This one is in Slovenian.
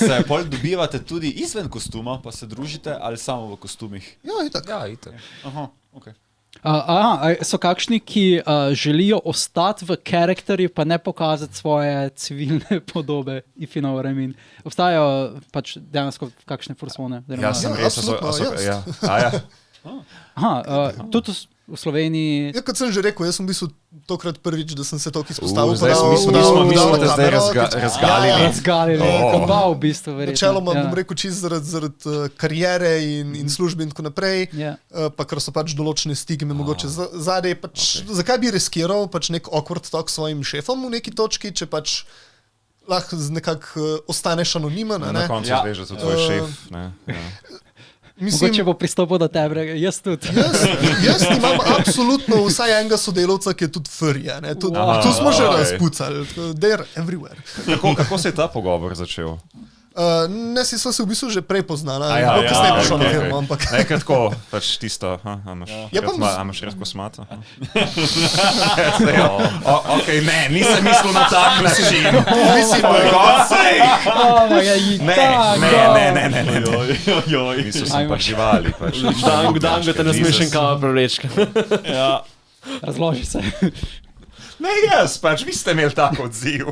se pol dobivate tudi izven kostuma, pa se družite ali samo v kostumih? Ja, itak. Aha, okay. So kakšni, ki želijo ostati v karakterju, pa ne pokazati svoje civilne podobe, if you know what I mean. Obstajajo pač dejansko kakšne forsone? Ja, sem res. Tudi v Sloveniji... Ja, kot sem že rekel, jaz sem v bistvu tokrat prvič, da sem se toliko izpostavil. Mi smo te zdaj razgalili. Razgalili, v bistvu verjetno. Načeloma bom rekel čist zaradi karijere in službe in tako naprej, pa ker so pač določene stigme mogoče zadej. Zakaj bi riskiral pač nek awkward talk s svojim šefom v neki točki, če pač lahko nekako ostaneš anonimen. Na koncu zveš, da so tvoj šef. Mogoče bo pristopil do tebe, jaz tudi. Jaz imam absolutno vsaj enega sodelavca, ki je tudi furija. Tu smo že razpucali. They're everywhere. Kako se je ta pogovor začel? Ne, si sva se v bistvu že prej poznala. Kasneje prišel na firmo, ampak... Nekaj tako, pač tisto, imaš res kosmata? Ok, ne, nisem mislil na tak način. Mislim, ne. Mislil sem pa živali. Dango te nasmešen kava prevlečka. Razloži se. Ne, jaz, pač vi ste imeli tako odziv.